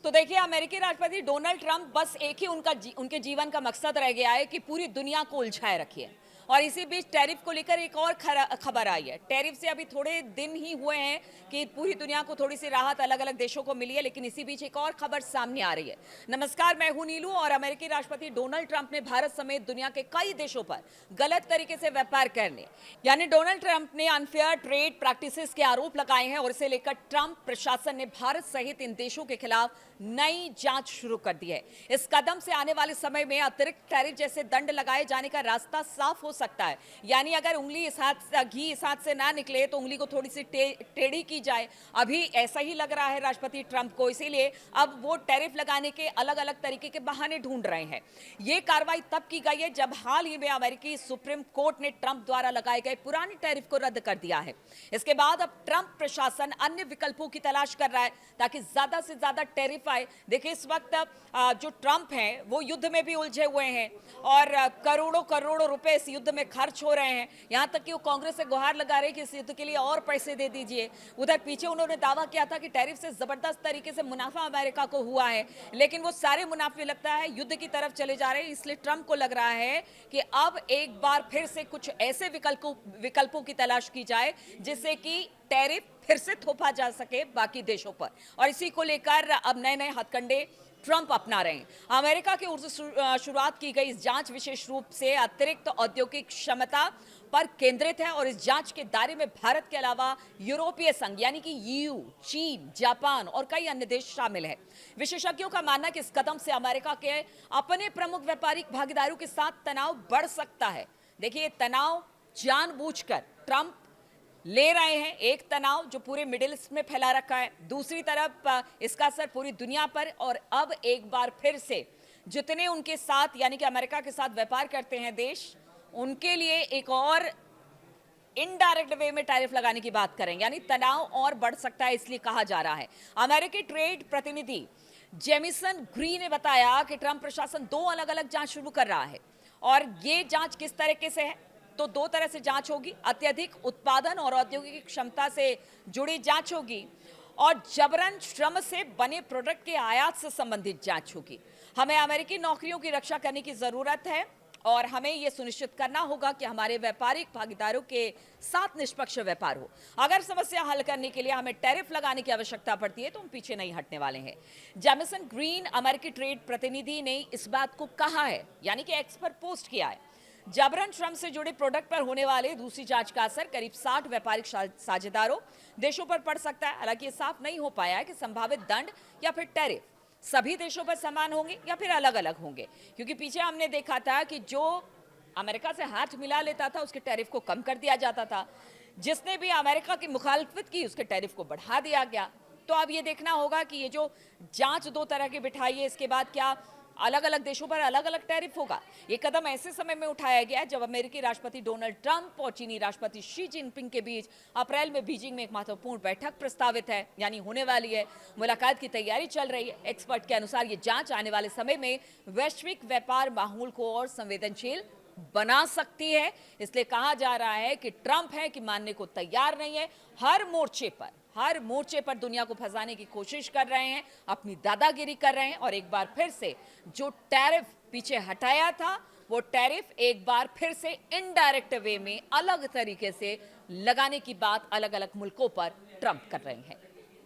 तो देखिए, अमेरिकी राष्ट्रपति डोनाल्ड ट्रंप बस एक ही उनके जीवन का मकसद रह गया है कि पूरी दुनिया को उलझाए रखिए। और इसी बीच टैरिफ को लेकर एक और खबर आई है। टैरिफ से अभी थोड़े दिन ही हुए हैं कि पूरी दुनिया को थोड़ी सी राहत अलग अलग देशों को मिली है, लेकिन इसी बीच एक और खबर सामने आ रही है। नमस्कार, मैं हूं नीलू और अमेरिकी राष्ट्रपति डोनाल्ड ट्रंप ने भारत समेत दुनिया के कई देशों पर गलत तरीके से व्यापार करने यानी डोनाल्ड ट्रंप ने अनफेयर ट्रेड प्रैक्टिसेस के आरोप लगाए हैं और इसे लेकर ट्रंप प्रशासन ने भारत सहित इन देशों के खिलाफ नई जांच शुरू कर दी है। इस कदम से आने वाले समय में अतिरिक्त टैरिफ जैसे दंड लगाए जाने का रास्ता साफ हो सकता है। यानी अगर उंगली घी इस हाथ से ना निकले तो उंगली को थोड़ी सी टेढ़ी की जाए। अभी ऐसा ही लग रहा है राष्ट्रपति ट्रंप को, इसीलिए अब वो टैरिफ लगाने के अलग अलग तरीके के बहाने ढूंढ रहे हैं। ये कार्रवाई तब की गई है जब हाल ही में अमेरिकी सुप्रीम कोर्ट ने ट्रंप द्वारा लगाए गए पुराने टैरिफ को रद्द कर दिया है। इसके बाद अब ट्रंप प्रशासन अन्य विकल्पों की तलाश कर रहा है ताकि ज्यादा से ज्यादा टैरिफ आए। देखिए, इस वक्त जो ट्रंप हैं वो युद्ध में भी उलझे हुए हैं और करोड़ों करोड़ों रुपए इस युद्ध में खर्च हो रहे हैं। यहां तक कि वो कांग्रेस से गुहार लगा रहे हैं कि इस युद्ध के लिए और पैसे दे दीजिए। उधर पीछे उन्होंने दावा किया था कि टैरिफ से जबरदस्त तरीके से मुनाफा अमेरिका को हुआ है, लेकिन वो सारे मुनाफे लगता है युद्ध की तरफ चले जा रहे हैं। इसलिए ट्रंप को लग रहा है कि अब एक बार फिर से कुछ ऐसे विकल्पों की तलाश की जाए जिससे कि टैरिफ फिर से थोपा जा सके बाकी देशों पर। और इसी को लेकर अब नए नए हथकंडे ट्रंप अपना रहे हैं। अमेरिका की ओर से शुरुआत की गई इस जांच विशेष रूप से अतिरिक्त औद्योगिक क्षमता पर केंद्रित है और इस जांच के दायरे में भारत के अलावा यूरोपीय संघ यानी कि ईयू, चीन, जापान और कई अन्य देश शामिल हैं। विशेषज्ञों का मानना है कि इस कदम से अमेरिका के अपने प्रमुख व्यापारिक भागीदारों के साथ तनाव बढ़ सकता है। देखिए, तनाव जानबूझकर ट्रंप ले रहे हैं, एक तनाव जो पूरे मिडिल ईस्ट में फैला रखा है, दूसरी तरफ इसका असर पूरी दुनिया पर। और अब एक बार फिर से जितने उनके साथ यानी कि अमेरिका के साथ व्यापार करते हैं देश, उनके लिए एक और इनडायरेक्ट वे में टैरिफ लगाने की बात करें, यानी तनाव और बढ़ सकता है, इसलिए कहा जा रहा है। अमेरिकी ट्रेड प्रतिनिधि जेमिसन ग्रीन ने बताया कि ट्रंप प्रशासन दो अलग अलग जांच शुरू कर रहा है और ये जांच किस तरीके से है, तो दो तरह से जांच होगी। अत्यधिक उत्पादन और औद्योगिक क्षमता से जुड़ी जांच होगी और जबरन श्रम से बने प्रोडक्ट के आयात से संबंधित जांच होगी। हमें अमेरिकी नौकरियों की रक्षा करने की जरूरत है और हमें यह सुनिश्चित करना होगा कि हमारे व्यापारिक भागीदारों के साथ निष्पक्ष व्यापार हो। अगर समस्या हल करने के लिए हमें टैरिफ लगाने की आवश्यकता पड़ती है तो हम पीछे नहीं हटने वाले हैं। जेमिसन ग्रीन अमेरिकी ट्रेड प्रतिनिधि ने इस बात को कहा है, यानी कि एक्स पर पोस्ट किया है। जबरन श्रम से जुड़े प्रोडक्ट पर होने वाले दूसरी जांच का असर करीब 60 व्यापारिक साझेदारों देशों पर पड़ सकता है। हालांकि ये साफ नहीं हो पाया है कि संभावित दंड या फिर टैरिफ सभी देशों पर समान होंगे या फिर अलग अलग होंगे, क्योंकि पीछे हमने देखा था कि जो अमेरिका से हाथ मिला लेता था उसके टैरिफ को कम कर दिया जाता था, जिसने भी अमेरिका की मुखालफत की उसके टैरिफ को बढ़ा दिया गया। तो अब ये देखना होगा कि ये जो जांच दो तरह की बिठाई है, इसके बाद क्या अलग अलग देशों पर अलग अलग टैरिफ होगा। ये कदम ऐसे समय में उठाया गया जब अमेरिकी राष्ट्रपति डोनाल्ड ट्रंप और चीनी राष्ट्रपति शी जिनपिंग के बीच अप्रैल में बीजिंग में एक महत्वपूर्ण बैठक प्रस्तावित है, यानी होने वाली है। मुलाकात की तैयारी चल रही है। एक्सपर्ट के अनुसार ये जांच आने वाले समय में वैश्विक व्यापार माहौल को और संवेदनशील बना सकती है। इसलिए कहा जा रहा है कि ट्रंप है कि मानने को तैयार नहीं है। हर मोर्चे पर दुनिया को फंसाने की कोशिश कर रहे हैं, अपनी दादागिरी कर रहे हैं और एक बार फिर से जो टैरिफ पीछे हटाया था वो टैरिफ एक बार फिर से इनडायरेक्ट वे में अलग तरीके से लगाने की बात अलग अलग मुल्कों पर ट्रंप कर रहे हैं।